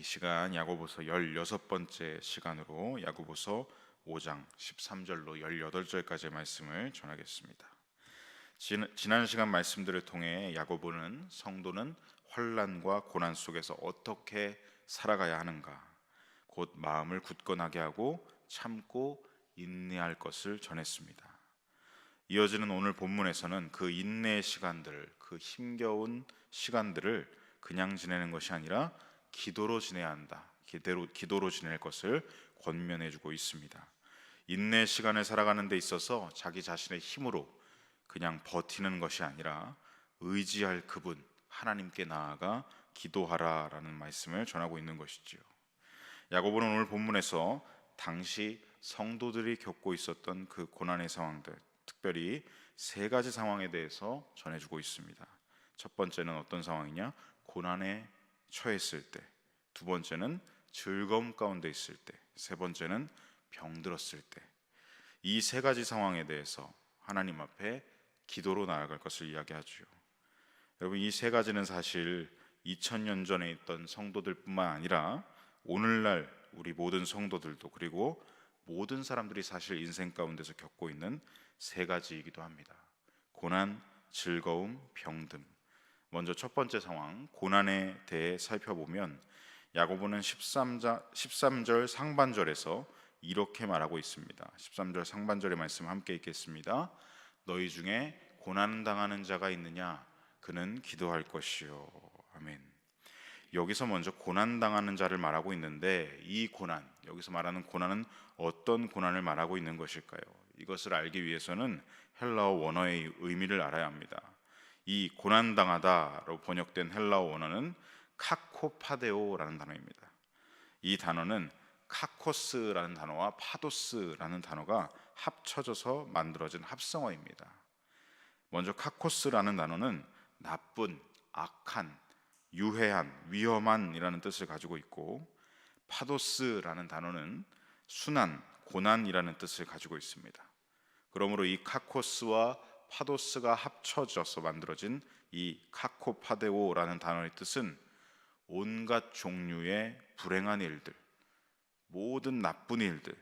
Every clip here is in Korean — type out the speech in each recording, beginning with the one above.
이 시간 야고보서 16번째 시간으로 야고보서 5장 13절로 18절까지의 말씀을 전하겠습니다. 지난 시간 말씀들을 통해 야고보는 성도는 환난과 고난 속에서 어떻게 살아가야 하는가, 곧 마음을 굳건하게 하고 참고 인내할 것을 전했습니다. 이어지는 오늘 본문에서는 그 인내의 시간들, 그 힘겨운 시간들을 그냥 지내는 것이 아니라 기도로 지내야 한다. 기도로 지낼 것을 권면해주고 있습니다. 인내 시간을 살아가는 데 있어서 자기 자신의 힘으로 그냥 버티는 것이 아니라 의지할 그분 하나님께 나아가 기도하라라는 말씀을 전하고 있는 것이지요. 야고보는 오늘 본문에서 당시 성도들이 겪고 있었던 그 고난의 상황들, 특별히 세 가지 상황에 대해서 전해주고 있습니다. 첫 번째는 어떤 상황이냐? 고난에 처했을 때, 두 번째는 즐거움 가운데 있을 때, 세 번째는 병들었을 때, 이 세 가지 상황에 대해서 하나님 앞에 기도로 나아갈 것을 이야기하죠. 여러분, 이 세 가지는 사실 2000년 전에 있던 성도들뿐만 아니라 오늘날 우리 모든 성도들도, 그리고 모든 사람들이 사실 인생 가운데서 겪고 있는 세 가지이기도 합니다. 고난, 즐거움, 병듦. 먼저 첫 번째 상황, 고난에 대해 살펴보면 야고보는 13절 상반절에서 이렇게 말하고 있습니다. 13절 상반절의 말씀 함께 읽겠습니다. 너희 중에 고난 당하는 자가 있느냐? 그는 기도할 것이요. 아멘. 여기서 먼저 고난 당하는 자를 말하고 있는데, 이 고난, 여기서 말하는 고난은 어떤 고난을 말하고 있는 것일까요? 이것을 알기 위해서는 헬라어 원어의 의미를 알아야 합니다. 이 고난당하다로 번역된 헬라어 원어는 카코파데오라는 단어입니다. 이 단어는 카코스라는 단어와 파도스라는 단어가 합쳐져서 만들어진 합성어입니다. 먼저 카코스라는 단어는 나쁜, 악한, 유해한, 위험한이라는 뜻을 가지고 있고, 파도스라는 단어는 순한, 고난이라는 뜻을 가지고 있습니다. 그러므로 이 카코스와 파도스가 합쳐져서 만들어진 이 카코파데오라는 단어의 뜻은 온갖 종류의 불행한 일들, 모든 나쁜 일들,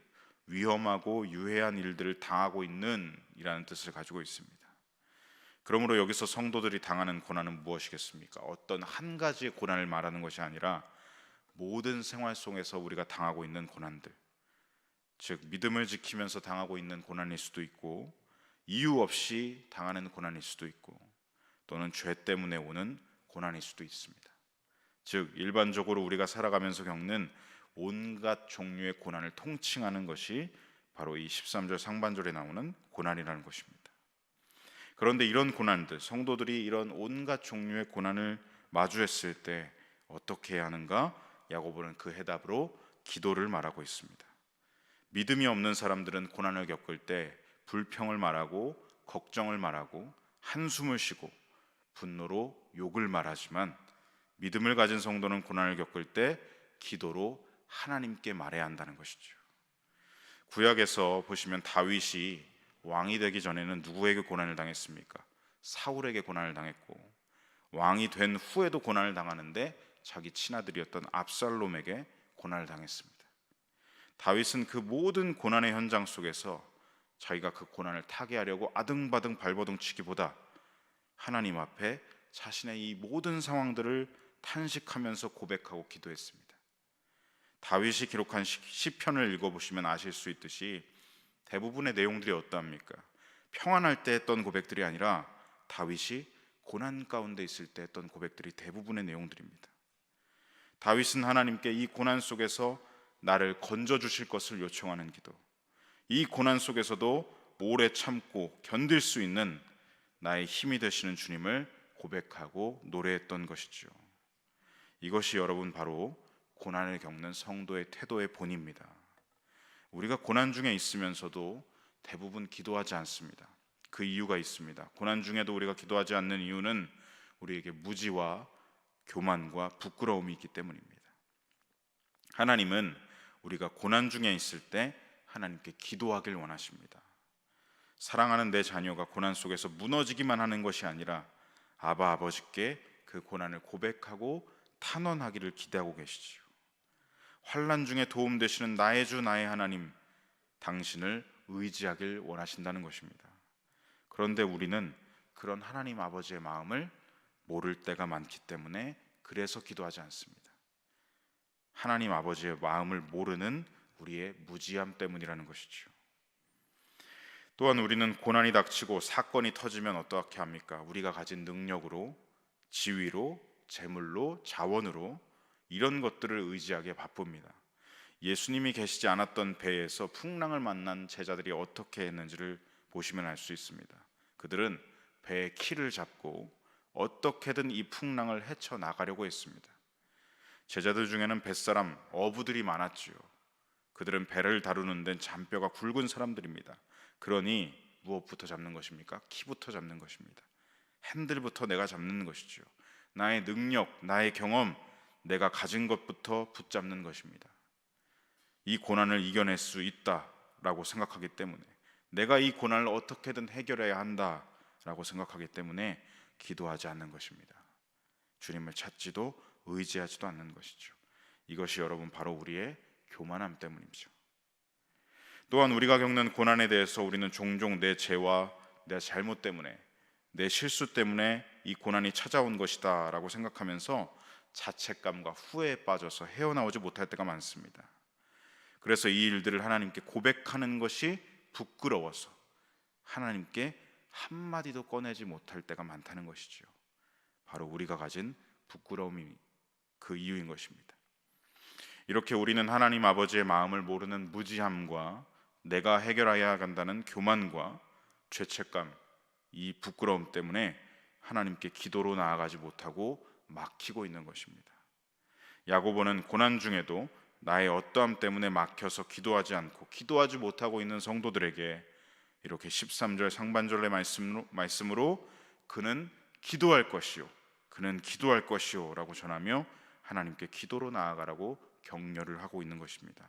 위험하고 유해한 일들을 당하고 있는 이라는 뜻을 가지고 있습니다. 그러므로 여기서 성도들이 당하는 고난은 무엇이겠습니까? 어떤 한 가지의 고난을 말하는 것이 아니라 모든 생활 속에서 우리가 당하고 있는 고난들, 즉 믿음을 지키면서 당하고 있는 고난일 수도 있고, 이유 없이 당하는 고난일 수도 있고, 또는 죄 때문에 오는 고난일 수도 있습니다. 즉 일반적으로 우리가 살아가면서 겪는 온갖 종류의 고난을 통칭하는 것이 바로 이 13절 상반절에 나오는 고난이라는 것입니다. 그런데 이런 고난들, 성도들이 이런 온갖 종류의 고난을 마주했을 때 어떻게 해야 하는가? 야고보는 그 해답으로 기도를 말하고 있습니다. 믿음이 없는 사람들은 고난을 겪을 때 불평을 말하고, 걱정을 말하고, 한숨을 쉬고, 분노로 욕을 말하지만, 믿음을 가진 성도는 고난을 겪을 때 기도로 하나님께 말해야 한다는 것이죠. 구약에서 보시면 다윗이 왕이 되기 전에는 누구에게 고난을 당했습니까? 사울에게 고난을 당했고, 왕이 된 후에도 고난을 당하는데 자기 친아들이었던 압살롬에게 고난을 당했습니다. 다윗은 그 모든 고난의 현장 속에서 자기가 그 고난을 타개하려고 아등바등 발버둥치기보다 하나님 앞에 자신의 이 모든 상황들을 탄식하면서 고백하고 기도했습니다. 다윗이 기록한 시편을 읽어보시면 아실 수 있듯이 대부분의 내용들이 어떠합니까? 평안할 때 했던 고백들이 아니라 다윗이 고난 가운데 있을 때 했던 고백들이 대부분의 내용들입니다. 다윗은 하나님께 이 고난 속에서 나를 건져주실 것을 요청하는 기도, 이 고난 속에서도 오래 참고 견딜 수 있는 나의 힘이 되시는 주님을 고백하고 노래했던 것이죠. 이것이 여러분 바로 고난을 겪는 성도의 태도의 본입니다. 우리가 고난 중에 있으면서도 대부분 기도하지 않습니다. 그 이유가 있습니다. 고난 중에도 우리가 기도하지 않는 이유는 우리에게 무지와 교만과 부끄러움이 있기 때문입니다. 하나님은 우리가 고난 중에 있을 때 하나님께 기도하길 원하십니다. 사랑하는 내 자녀가 고난 속에서 무너지기만 하는 것이 아니라 아버지께 그 고난을 고백하고 탄원하기를 기대하고 계시지요. 환난 중에 도움 되시는 나의 주 나의 하나님, 당신을 의지하길 원하신다는 것입니다. 그런데 우리는 그런 하나님 아버지의 마음을 모를 때가 많기 때문에 그래서 기도하지 않습니다. 하나님 아버지의 마음을 모르는 우리의 무지함 때문이라는 것이죠. 또한 우리는 고난이 닥치고 사건이 터지면 어떻게 합니까? 우리가 가진 능력으로, 지위로, 재물로, 자원으로 이런 것들을 의지하기에 바쁩니다. 예수님이 계시지 않았던 배에서 풍랑을 만난 제자들이 어떻게 했는지를 보시면 알 수 있습니다. 그들은 배의 키를 잡고 어떻게든 이 풍랑을 헤쳐나가려고 했습니다. 제자들 중에는 뱃사람, 어부들이 많았지요. 그들은 배를 다루는 데는 잔뼈가 굵은 사람들입니다. 그러니 무엇부터 잡는 것입니까? 키부터 잡는 것입니다. 핸들부터 내가 잡는 것이죠. 나의 능력, 나의 경험, 내가 가진 것부터 붙잡는 것입니다. 이 고난을 이겨낼 수 있다라고 생각하기 때문에, 내가 이 고난을 어떻게든 해결해야 한다라고 생각하기 때문에 기도하지 않는 것입니다. 주님을 찾지도 의지하지도 않는 것이죠. 이것이 여러분 바로 우리의 교만함 때문이죠. 또한 우리가 겪는 고난에 대해서 우리는 종종 내 죄와 내 잘못 때문에, 내 실수 때문에 이 고난이 찾아온 것이다 라고 생각하면서 자책감과 후회에 빠져서 헤어나오지 못할 때가 많습니다. 그래서 이 일들을 하나님께 고백하는 것이 부끄러워서 하나님께 한마디도 꺼내지 못할 때가 많다는 것이죠. 바로 우리가 가진 부끄러움이 그 이유인 것입니다. 이렇게 우리는 하나님 아버지의 마음을 모르는 무지함과 내가 해결해야 한다는 교만과 죄책감, 이 부끄러움 때문에 하나님께 기도로 나아가지 못하고 막히고 있는 것입니다. 야고보는 고난 중에도 나의 어떠함 때문에 막혀서 기도하지 않고 기도하지 못하고 있는 성도들에게 이렇게 13절 상반절의 말씀으로 그는 기도할 것이요, 그는 기도할 것이요 라고 전하며 하나님께 기도로 나아가라고 격려를 하고 있는 것입니다.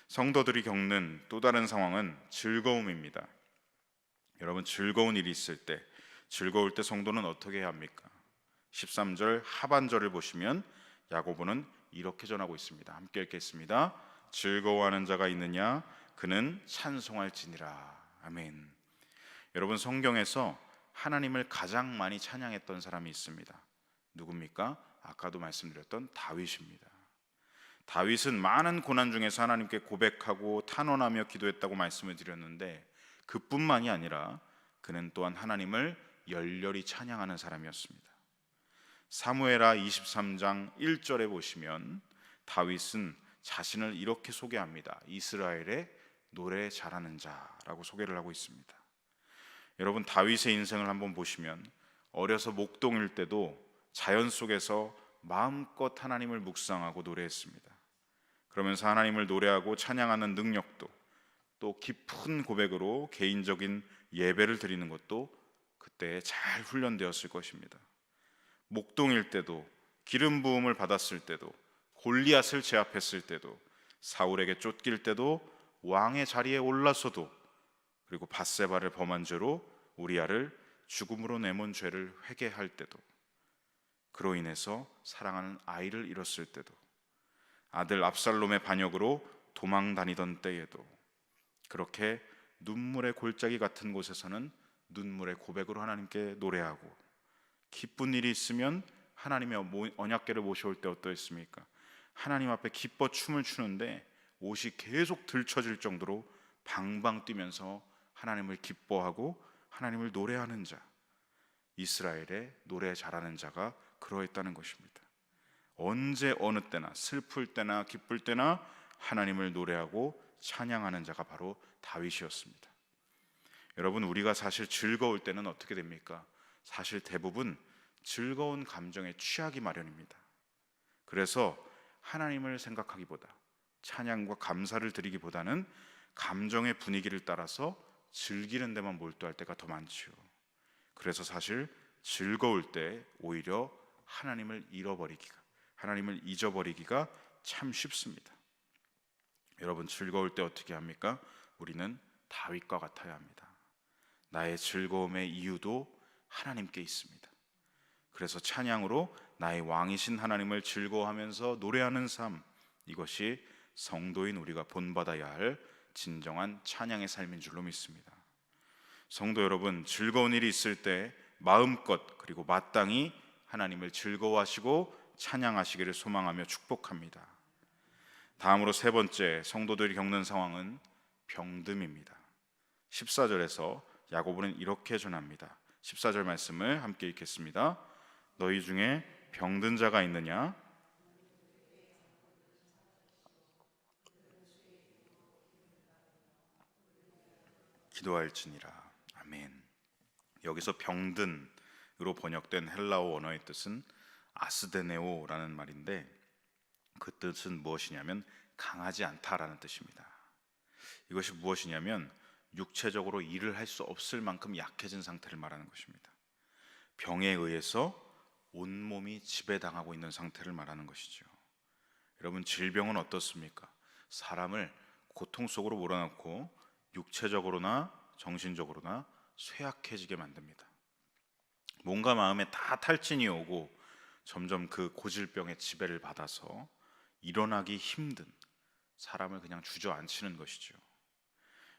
성도들이 겪는 또 다른 상황은 즐거움입니다. 여러분, 즐거운 일이 있을 때, 즐거울 때 성도는 어떻게 해야 합니까? 13절 하반절을 보시면 야고보는 이렇게 전하고 있습니다. 함께 읽겠습니다. 즐거워하는 자가 있느냐? 그는 찬송할지니라. 아멘. 여러분, 성경에서 하나님을 가장 많이 찬양했던 사람이 있습니다. 누굽니까? 아까도 말씀드렸던 다윗입니다. 다윗은 많은 고난 중에서 하나님께 고백하고 탄원하며 기도했다고 말씀을 드렸는데, 그뿐만이 아니라 그는 또한 하나님을 열렬히 찬양하는 사람이었습니다. 사무엘하 23장 1절에 보시면 다윗은 자신을 이렇게 소개합니다. 이스라엘의 노래 잘하는 자라고 소개를 하고 있습니다. 여러분, 다윗의 인생을 한번 보시면 어려서 목동일 때도 자연 속에서 마음껏 하나님을 묵상하고 노래했습니다. 그러면서 하나님을 노래하고 찬양하는 능력도, 또 깊은 고백으로 개인적인 예배를 드리는 것도 그때 잘 훈련되었을 것입니다. 목동일 때도, 기름 부음을 받았을 때도, 골리앗을 제압했을 때도, 사울에게 쫓길 때도, 왕의 자리에 올라서도, 그리고 밧세바를 범한 죄로 우리아를 죽음으로 내몬 죄를 회개할 때도, 그로 인해서 사랑하는 아이를 잃었을 때도, 아들 압살롬의 반역으로 도망 다니던 때에도, 그렇게 눈물의 골짜기 같은 곳에서는 눈물의 고백으로 하나님께 노래하고, 기쁜 일이 있으면 하나님의 언약궤를 모셔올 때 어떠했습니까? 하나님 앞에 기뻐 춤을 추는데 옷이 계속 들춰질 정도로 방방 뛰면서 하나님을 기뻐하고 하나님을 노래하는 자, 이스라엘의 노래 잘하는 자가 그러했다는 것입니다. 언제 어느 때나 슬플 때나 기쁠 때나 하나님을 노래하고 찬양하는 자가 바로 다윗이었습니다. 여러분, 우리가 사실 즐거울 때는 어떻게 됩니까? 사실 대부분 즐거운 감정에 취하기 마련입니다. 그래서 하나님을 생각하기보다, 찬양과 감사를 드리기보다는 감정의 분위기를 따라서 즐기는 데만 몰두할 때가 더 많지요. 그래서 사실 즐거울 때 오히려 하나님을 잊어버리기가 참 쉽습니다. 여러분, 즐거울 때 어떻게 합니까? 우리는 다윗과 같아야 합니다. 나의 즐거움의 이유도 하나님께 있습니다. 그래서 찬양으로 나의 왕이신 하나님을 즐거워하면서 노래하는 삶, 이것이 성도인 우리가 본받아야 할 진정한 찬양의 삶인 줄로 믿습니다. 성도 여러분, 즐거운 일이 있을 때 마음껏 그리고 마땅히 하나님을 즐거워하시고 찬양하시기를 소망하며 축복합니다. 다음으로 세 번째, 성도들이 겪는 상황은 병듦입니다. 14절에서 야고보는 이렇게 전합니다. 14절 말씀을 함께 읽겠습니다. 너희 중에 병든 자가 있느냐? 기도할지니라. 아멘. 여기서 병든으로 번역된 헬라어 원어의 뜻은 아스데네오라는 말인데, 그 뜻은 무엇이냐면 강하지 않다라는 뜻입니다. 이것이 무엇이냐면 육체적으로 일을 할 수 없을 만큼 약해진 상태를 말하는 것입니다. 병에 의해서 온몸이 지배당하고 있는 상태를 말하는 것이죠. 여러분, 질병은 어떻습니까? 사람을 고통 속으로 몰아넣고 육체적으로나 정신적으로나 쇠약해지게 만듭니다. 몸과 마음에 다 탈진이 오고 점점 그 고질병의 지배를 받아서 일어나기 힘든, 사람을 그냥 주저앉히는 것이죠.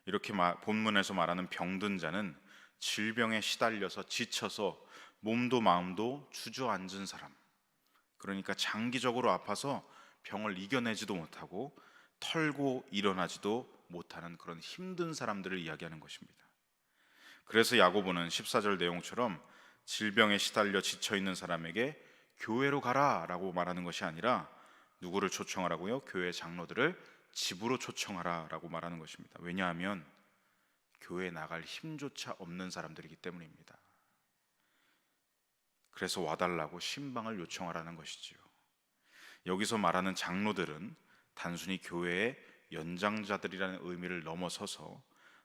이렇게 본문에서 말하는 병든 자는 질병에 시달려서 지쳐서 몸도 마음도 주저앉은 사람, 그러니까 장기적으로 아파서 병을 이겨내지도 못하고 털고 일어나지도 못하는 그런 힘든 사람들을 이야기하는 것입니다. 그래서 야고보는 14절 내용처럼 질병에 시달려 지쳐있는 사람에게 교회로 가라 라고 말하는 것이 아니라 누구를 초청하라고요? 교회 장로들을 집으로 초청하라 라고 말하는 것입니다. 왜냐하면 교회에 나갈 힘조차 없는 사람들이기 때문입니다. 그래서 와달라고 신방을 요청하라는 것이지요. 여기서 말하는 장로들은 단순히 교회의 연장자들이라는 의미를 넘어서서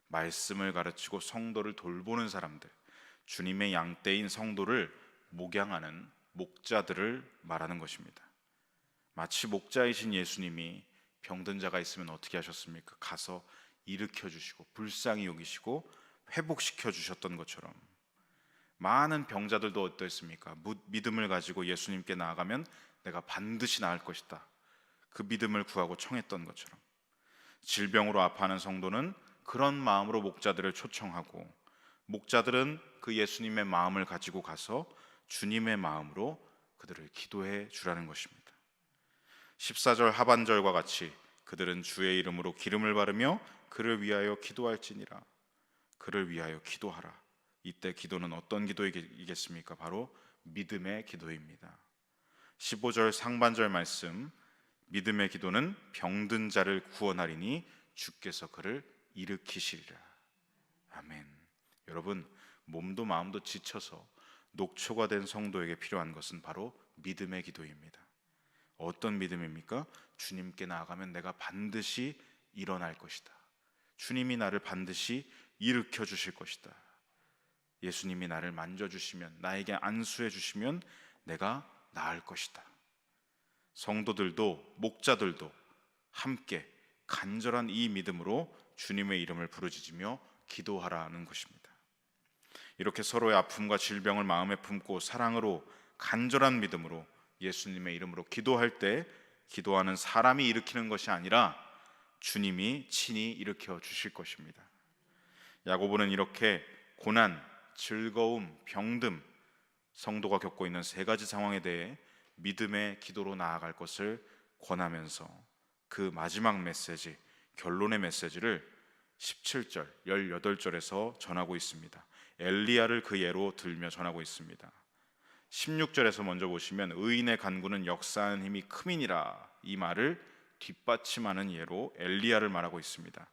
말씀을 가르치고 성도를 돌보는 사람들, 주님의 양떼인 성도를 목양하는 목자들을 말하는 것입니다. 마치 목자이신 예수님이 병든 자가 있으면 어떻게 하셨습니까? 가서 일으켜 주시고 불쌍히 여기시고 회복시켜 주셨던 것처럼, 많은 병자들도 어떠했습니까? 믿음을 가지고 예수님께 나아가면 내가 반드시 나을 것이다, 그 믿음을 구하고 청했던 것처럼, 질병으로 아파하는 성도는 그런 마음으로 목자들을 초청하고, 목자들은 그 예수님의 마음을 가지고 가서 주님의 마음으로 그들을 기도해 주라는 것입니다. 14절 하반절과 같이 그들은 주의 이름으로 기름을 바르며 그를 위하여 기도할지니라. 그를 위하여 기도하라. 이때 기도는 어떤 기도이겠습니까? 바로 믿음의 기도입니다. 15절 상반절 말씀, 믿음의 기도는 병든 자를 구원하리니 주께서 그를 일으키시리라. 아멘. 여러분, 몸도 마음도 지쳐서 녹초가 된 성도에게 필요한 것은 바로 믿음의 기도입니다. 어떤 믿음입니까? 주님께 나아가면 내가 반드시 일어날 것이다. 주님이 나를 반드시 일으켜 주실 것이다. 예수님이 나를 만져주시면, 나에게 안수해 주시면 내가 나을 것이다. 성도들도 목자들도 함께 간절한 이 믿음으로 주님의 이름을 부르짖으며 기도하라는 것입니다. 이렇게 서로의 아픔과 질병을 마음에 품고 사랑으로 간절한 믿음으로 예수님의 이름으로 기도할 때, 기도하는 사람이 일으키는 것이 아니라 주님이 친히 일으켜 주실 것입니다. 야고보는 이렇게 고난, 즐거움, 병듦, 성도가 겪고 있는 세 가지 상황에 대해 믿음의 기도로 나아갈 것을 권하면서 그 마지막 메시지, 결론의 메시지를 17절, 18절에서 전하고 있습니다. 엘리야를 그 예로 들며 전하고 있습니다. 16절에서 먼저 보시면 의인의 간구는 역사하는 힘이 큼이니라, 이 말을 뒷받침하는 예로 엘리야를 말하고 있습니다.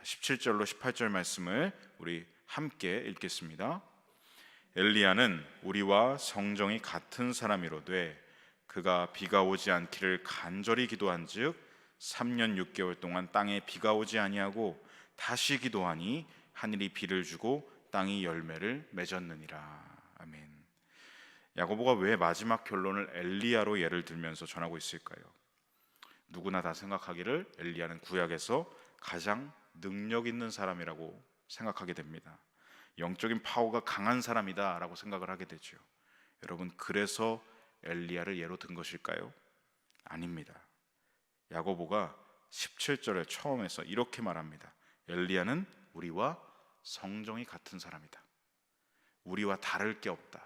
17절로 18절 말씀을 우리 함께 읽겠습니다. 엘리야는 우리와 성정이 같은 사람이로되 그가 비가 오지 않기를 간절히 기도한즉 3년 6개월 동안 땅에 비가 오지 아니하고 다시 기도하니 하늘이 비를 주고 땅이 열매를 맺었느니라. 아멘. 야고보가 왜 마지막 결론을 엘리야로 예를 들면서 전하고 있을까요? 누구나 다 생각하기를 엘리야는 구약에서 가장 능력 있는 사람이라고 생각하게 됩니다. 영적인 파워가 강한 사람이다 라고 생각을 하게 되죠. 여러분, 그래서 엘리야를 예로 든 것일까요? 아닙니다. 야고보가 17절에 처음에서 이렇게 말합니다. 엘리야는 우리와 성정이 같은 사람이다. 우리와 다를 게 없다.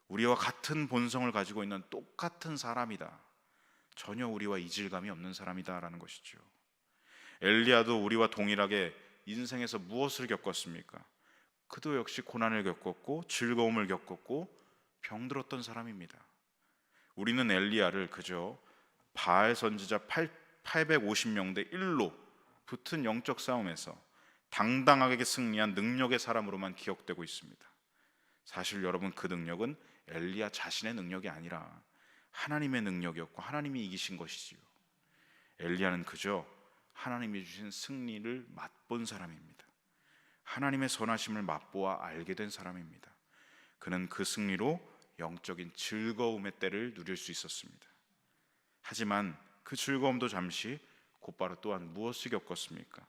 우리와 같은 본성을 가지고 있는 똑같은 사람이다. 전혀 우리와 이질감이 없는 사람이다라는 것이죠. 엘리야도 우리와 동일하게 인생에서 무엇을 겪었습니까? 그도 역시 고난을 겪었고 즐거움을 겪었고 병들었던 사람입니다. 우리는 엘리야를 그저 바알 선지자 850명 대 1로 붙은 영적 싸움에서 당당하게 승리한 능력의 사람으로만 기억되고 있습니다. 사실 여러분, 그 능력은 엘리야 자신의 능력이 아니라 하나님의 능력이었고 하나님이 이기신 것이지요. 엘리야는 그저 하나님이 주신 승리를 맛본 사람입니다. 하나님의 선하심을 맛보아 알게 된 사람입니다. 그는 그 승리로 영적인 즐거움의 때를 누릴 수 있었습니다. 하지만 그 즐거움도 잠시 곧바로 또한 무엇을 겪었습니까?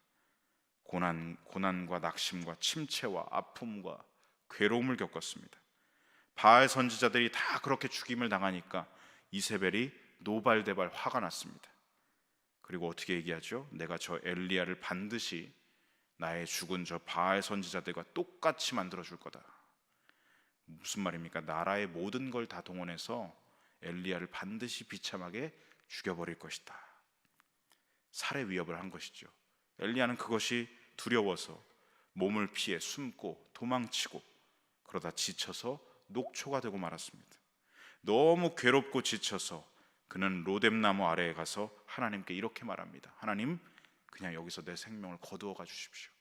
고난과 낙심과 침체와 아픔과 괴로움을 겪었습니다. 바알 선지자들이 다 그렇게 죽임을 당하니까 이세벨이 노발대발 화가 났습니다. 그리고 어떻게 얘기하죠? 내가 저 엘리야를 반드시 나의 죽은 저 바알 선지자들과 똑같이 만들어줄 거다. 무슨 말입니까? 나라의 모든 걸 다 동원해서 엘리야를 반드시 비참하게 죽여버릴 것이다. 살해 위협을 한 것이죠. 엘리야는 그것이 두려워서 몸을 피해 숨고 도망치고 그러다 지쳐서 녹초가 되고 말았습니다. 너무 괴롭고 지쳐서 그는 로뎀나무 아래에 가서 하나님께 이렇게 말합니다. 하나님, 그냥 여기서 내 생명을 거두어가 주십시오.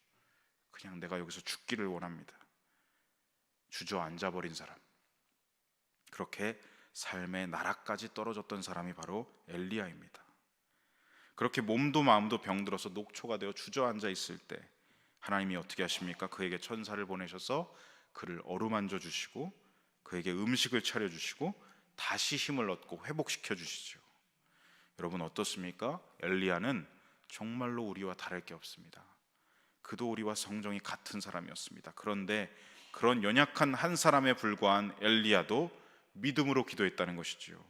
그냥 내가 여기서 죽기를 원합니다. 주저앉아버린 사람, 그렇게 삶의 나락까지 떨어졌던 사람이 바로 엘리야입니다. 그렇게 몸도 마음도 병들어서 녹초가 되어 주저앉아 있을 때 하나님이 어떻게 하십니까? 그에게 천사를 보내셔서 그를 어루만져 주시고 그에게 음식을 차려주시고 다시 힘을 얻고 회복시켜 주시죠. 여러분 어떻습니까? 엘리야는 정말로 우리와 다를 게 없습니다. 그도 우리와 성정이 같은 사람이었습니다. 그런데 그런 연약한 한 사람에 불과한 엘리야도 믿음으로 기도했다는 것이지요.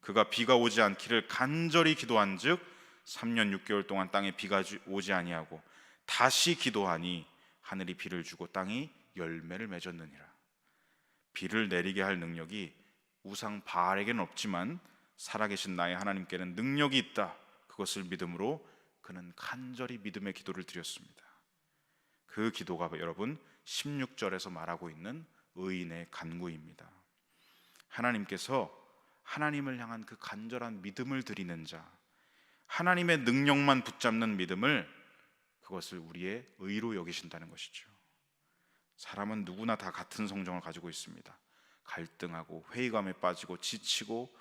그가 비가 오지 않기를 간절히 기도한즉 3년 6개월 동안 땅에 비가 오지 아니하고 다시 기도하니 하늘이 비를 주고 땅이 열매를 맺었느니라. 비를 내리게 할 능력이 우상 바알에게는 없지만 살아계신 나의 하나님께는 능력이 있다. 그것을 믿음으로 그는 간절히 믿음의 기도를 드렸습니다. 그 기도가 여러분 16절에서 말하고 있는 의인의 간구입니다. 하나님께서 하나님을 향한 그 간절한 믿음을 드리는 자, 하나님의 능력만 붙잡는 믿음을, 그것을 우리의 의로 여기신다는 것이죠. 사람은 누구나 다 같은 성정을 가지고 있습니다. 갈등하고 회의감에 빠지고 지치고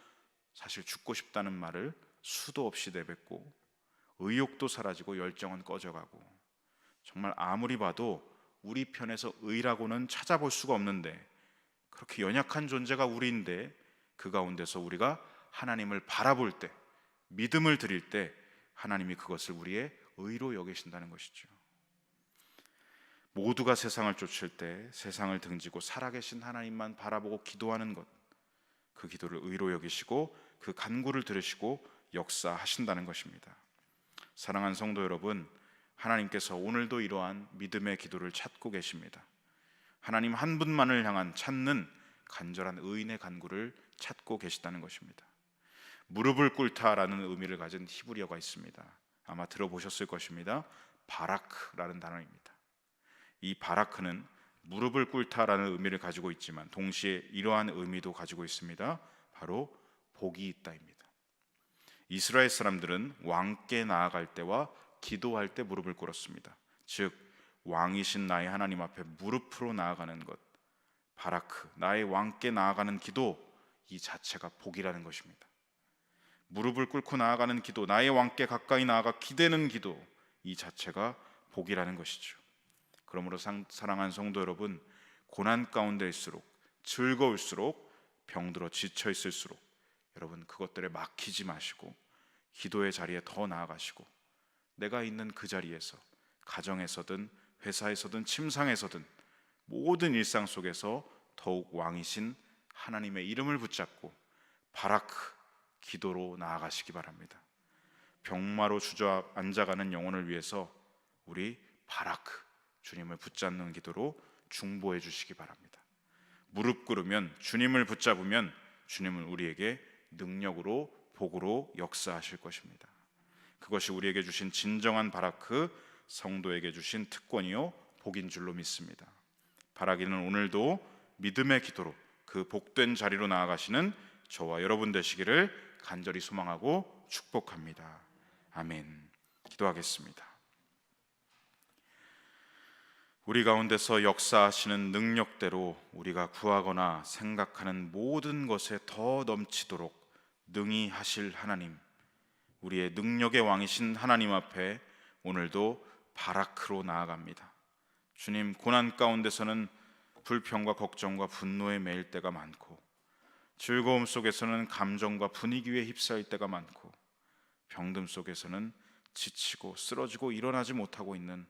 사실 죽고 싶다는 말을 수도 없이 내뱉고 의욕도 사라지고 열정은 꺼져가고, 정말 아무리 봐도 우리 편에서 의라고는 찾아볼 수가 없는데, 그렇게 연약한 존재가 우리인데 그 가운데서 우리가 하나님을 바라볼 때, 믿음을 드릴 때 하나님이 그것을 우리의 의로 여기신다는 것이죠. 모두가 세상을 쫓을 때 세상을 등지고 살아계신 하나님만 바라보고 기도하는 것, 그 기도를 의로 여기시고 그 간구를 들으시고 역사하신다는 것입니다. 사랑하는 성도 여러분, 하나님께서 오늘도 이러한 믿음의 기도를 찾고 계십니다. 하나님 한 분만을 향한 찾는 간절한 의인의 간구를 찾고 계시다는 것입니다. 무릎을 꿇다라는 의미를 가진 히브리어가 있습니다. 아마 들어보셨을 것입니다. 바라크라는 단어입니다. 이 바라크는 무릎을 꿇다라는 의미를 가지고 있지만 동시에 이러한 의미도 가지고 있습니다. 바로 복이 있다입니다. 이스라엘 사람들은 왕께 나아갈 때와 기도할 때 무릎을 꿇었습니다. 즉 왕이신 나의 하나님 앞에 무릎으로 나아가는 것, 바라크, 나의 왕께 나아가는 기도, 이 자체가 복이라는 것입니다. 무릎을 꿇고 나아가는 기도, 나의 왕께 가까이 나아가 기대는 기도, 이 자체가 복이라는 것이죠. 그러므로 사랑하는 성도 여러분, 고난 가운데일수록, 즐거울수록, 병들어 지쳐 있을수록 여러분 그것들에 막히지 마시고 기도의 자리에 더 나아가시고, 내가 있는 그 자리에서 가정에서든 회사에서든 침상에서든 모든 일상 속에서 더욱 왕이신 하나님의 이름을 붙잡고 바라크, 기도로 나아가시기 바랍니다. 병마로 주저앉아가는 영혼을 위해서 우리 바라크 주님을 붙잡는 기도로 중보해 주시기 바랍니다. 무릎 꿇으면, 주님을 붙잡으면 주님은 우리에게 능력으로 복으로 역사하실 것입니다. 그것이 우리에게 주신 진정한 바라크, 성도에게 주신 특권이요 복인 줄로 믿습니다. 바라기는 오늘도 믿음의 기도로 그 복된 자리로 나아가시는 저와 여러분 되시기를 간절히 소망하고 축복합니다. 아멘. 기도하겠습니다. 우리 가운데서 역사하시는 능력대로 우리가 구하거나 생각하는 모든 것에 더 넘치도록 능히 하실 하나님, 우리의 능력의 왕이신 하나님 앞에 오늘도 바라크로 나아갑니다. 주님, 고난 가운데서는 불평과 걱정과 분노에 매일 때가 많고, 즐거움 속에서는 감정과 분위기에 휩싸일 때가 많고, 병듦 속에서는 지치고 쓰러지고 일어나지 못하고 있는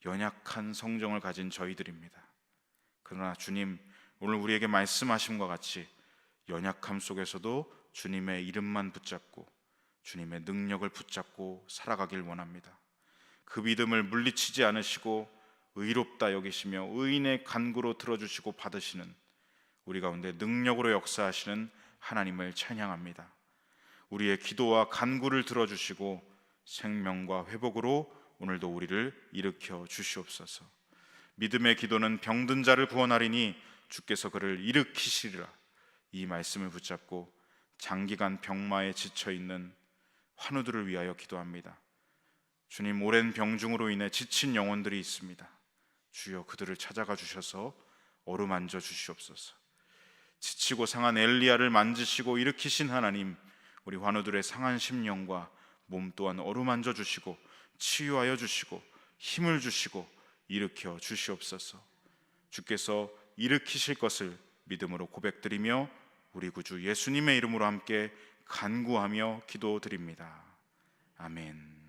연약한 성정을 가진 저희들입니다. 그러나 주님, 오늘 우리에게 말씀하심과 같이 연약함 속에서도 주님의 이름만 붙잡고 주님의 능력을 붙잡고 살아가길 원합니다. 그 믿음을 물리치지 않으시고 의롭다 여기시며 의인의 간구로 들어주시고 받으시는 우리 가운데 능력으로 역사하시는 하나님을 찬양합니다. 우리의 기도와 간구를 들어주시고 생명과 회복으로 오늘도 우리를 일으켜 주시옵소서. 믿음의 기도는 병든 자를 구원하리니 주께서 그를 일으키시리라. 이 말씀을 붙잡고 장기간 병마에 지쳐있는 환우들을 위하여 기도합니다. 주님, 오랜 병중으로 인해 지친 영혼들이 있습니다. 주여, 그들을 찾아가 주셔서 어루만져 주시옵소서. 지치고 상한 엘리야를 만지시고 일으키신 하나님, 우리 환우들의 상한 심령과 몸 또한 어루만져 주시고 치유하여 주시고 힘을 주시고 일으켜 주시옵소서. 주께서 일으키실 것을 믿음으로 고백드리며 우리 구주 예수님의 이름으로 함께 간구하며 기도드립니다. 아멘.